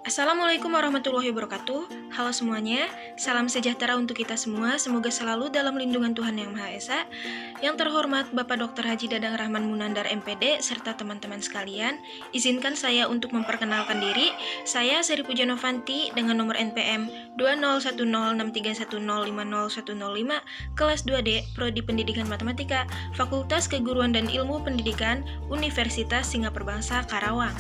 Assalamualaikum warahmatullahi wabarakatuh. Halo semuanya, salam sejahtera untuk kita semua. Semoga selalu dalam lindungan Tuhan Yang Maha Esa. Yang terhormat Bapak Dr. Haji Dadang Rahman Munandar MPD serta teman-teman sekalian, izinkan saya untuk memperkenalkan diri. Saya Seri Puja Novanti dengan nomor NPM 20106310501005, kelas 2D, Prodi Pendidikan Matematika, Fakultas Keguruan dan Ilmu Pendidikan, Universitas Singapura Karawang.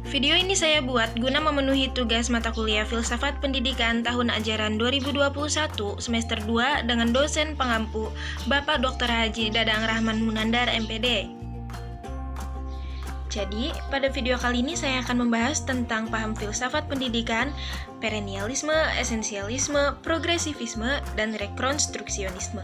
Video ini saya buat guna memenuhi tugas mata kuliah Filsafat Pendidikan tahun ajaran 2021 semester 2 dengan dosen pengampu Bapak Dr. Haji Dadang Rahman Munandar MPD. Jadi, pada video kali ini saya akan membahas tentang paham filsafat pendidikan, perennialisme, esensialisme, progresivisme, dan rekonstruksionisme.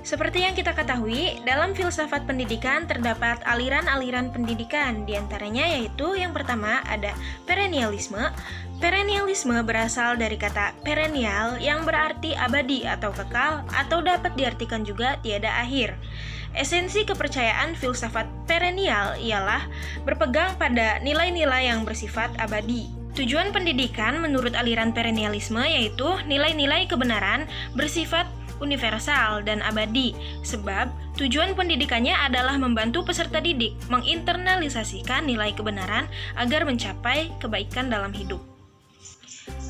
Seperti yang kita ketahui, dalam filsafat pendidikan terdapat aliran-aliran pendidikan, diantaranya yaitu yang pertama ada perennialisme. Perennialisme berasal dari kata perennial yang berarti abadi atau kekal, atau dapat diartikan juga tiada akhir. Esensi kepercayaan filsafat perennial ialah berpegang pada nilai-nilai yang bersifat abadi. Tujuan pendidikan menurut aliran perennialisme yaitu nilai-nilai kebenaran bersifat universal dan abadi, sebab tujuan pendidikannya adalah membantu peserta didik menginternalisasikan nilai kebenaran agar mencapai kebaikan dalam hidup.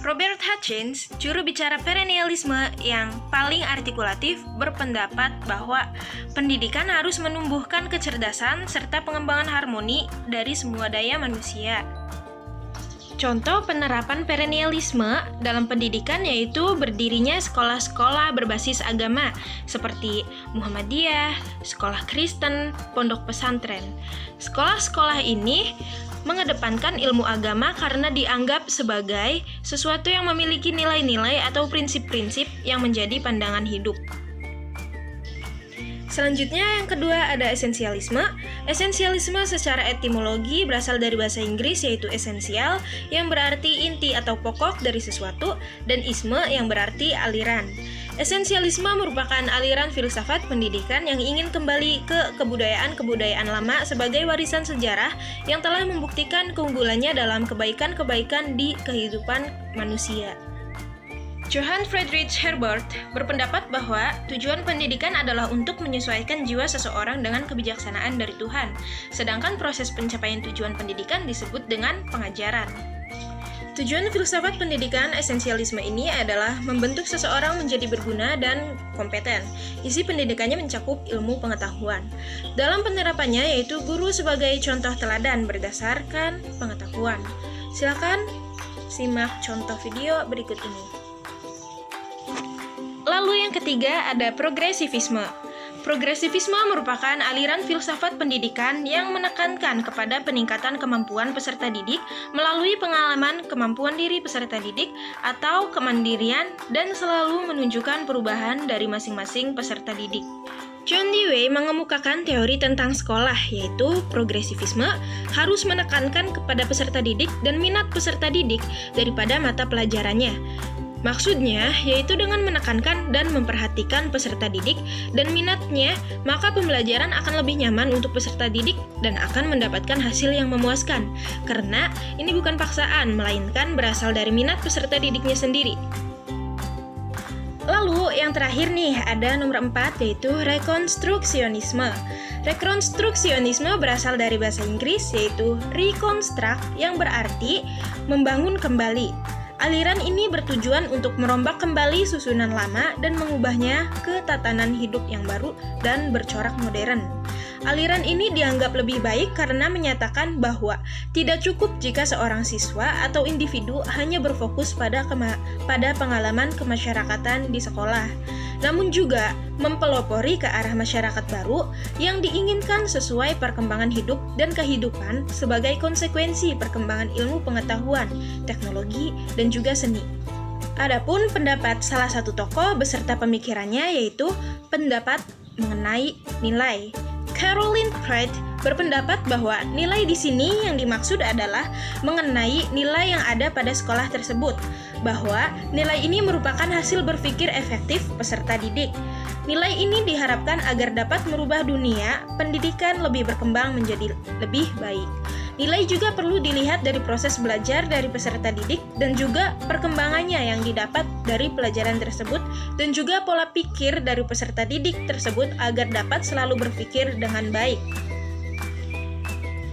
Robert Hutchins, juru bicara perennialisme yang paling artikulatif, berpendapat bahwa pendidikan harus menumbuhkan kecerdasan serta pengembangan harmoni dari semua daya manusia. Contoh penerapan perennialisme dalam pendidikan yaitu berdirinya sekolah-sekolah berbasis agama seperti Muhammadiyah, sekolah Kristen, pondok pesantren. Sekolah-sekolah ini mengedepankan ilmu agama karena dianggap sebagai sesuatu yang memiliki nilai-nilai atau prinsip-prinsip yang menjadi pandangan hidup. Selanjutnya yang kedua ada esensialisme. Esensialisme secara etimologi berasal dari bahasa Inggris yaitu esensial yang berarti inti atau pokok dari sesuatu dan isme yang berarti aliran. Esensialisme merupakan aliran filsafat pendidikan yang ingin kembali ke kebudayaan-kebudayaan lama sebagai warisan sejarah yang telah membuktikan keunggulannya dalam kebaikan-kebaikan di kehidupan manusia. Johann Friedrich Herbert berpendapat bahwa tujuan pendidikan adalah untuk menyesuaikan jiwa seseorang dengan kebijaksanaan dari Tuhan, sedangkan proses pencapaian tujuan pendidikan disebut dengan pengajaran. Tujuan filsafat pendidikan esensialisme ini adalah membentuk seseorang menjadi berguna dan kompeten. Isi pendidikannya mencakup ilmu pengetahuan. Dalam penerapannya yaitu guru sebagai contoh teladan berdasarkan pengetahuan. Silakan simak contoh video berikut ini. Lalu yang ketiga ada progresivisme. Progresivisme merupakan aliran filsafat pendidikan yang menekankan kepada peningkatan kemampuan peserta didik melalui pengalaman kemampuan diri peserta didik atau kemandirian dan selalu menunjukkan perubahan dari masing-masing peserta didik. John Dewey mengemukakan teori tentang sekolah, yaitu progresivisme harus menekankan kepada peserta didik dan minat peserta didik daripada mata pelajarannya. Maksudnya, yaitu dengan menekankan dan memperhatikan peserta didik dan minatnya, maka pembelajaran akan lebih nyaman untuk peserta didik dan akan mendapatkan hasil yang memuaskan. Karena ini bukan paksaan, melainkan berasal dari minat peserta didiknya sendiri. Lalu yang terakhir nih, ada nomor 4 yaitu rekonstruksionisme. Rekonstruksionisme berasal dari bahasa Inggris yaitu reconstruct yang berarti membangun kembali. Aliran ini bertujuan untuk merombak kembali susunan lama dan mengubahnya ke tatanan hidup yang baru dan bercorak modern. Aliran ini dianggap lebih baik karena menyatakan bahwa tidak cukup jika seorang siswa atau individu hanya berfokus pada pengalaman kemasyarakatan di sekolah, namun juga mempelopori ke arah masyarakat baru yang diinginkan sesuai perkembangan hidup dan kehidupan sebagai konsekuensi perkembangan ilmu pengetahuan, teknologi, dan juga seni. Adapun pendapat salah satu tokoh beserta pemikirannya yaitu pendapat mengenai nilai. Caroline Pratt berpendapat bahwa nilai di sini yang dimaksud adalah mengenai nilai yang ada pada sekolah tersebut, bahwa nilai ini merupakan hasil berpikir efektif peserta didik. Nilai ini diharapkan agar dapat merubah dunia pendidikan lebih berkembang menjadi lebih baik. Nilai juga perlu dilihat dari proses belajar dari peserta didik dan juga perkembangannya yang didapat dari pelajaran tersebut dan juga pola pikir dari peserta didik tersebut agar dapat selalu berpikir dengan baik.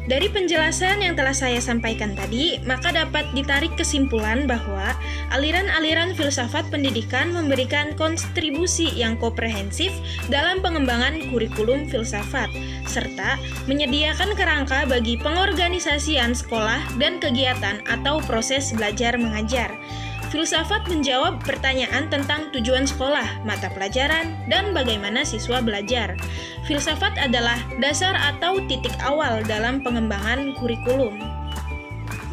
Dari penjelasan yang telah saya sampaikan tadi, maka dapat ditarik kesimpulan bahwa aliran-aliran filsafat pendidikan memberikan kontribusi yang komprehensif dalam pengembangan kurikulum filsafat, serta menyediakan kerangka bagi pengorganisasian sekolah dan kegiatan atau proses belajar mengajar. Filsafat menjawab pertanyaan tentang tujuan sekolah, mata pelajaran, dan bagaimana siswa belajar. Filsafat adalah dasar atau titik awal dalam pengembangan kurikulum.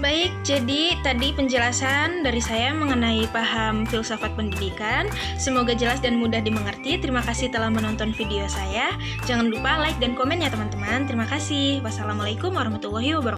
Baik, jadi tadi penjelasan dari saya mengenai paham filsafat pendidikan. Semoga jelas dan mudah dimengerti. Terima kasih telah menonton video saya. Jangan lupa like dan komen ya teman-teman. Terima kasih. Wassalamualaikum warahmatullahi wabarakatuh.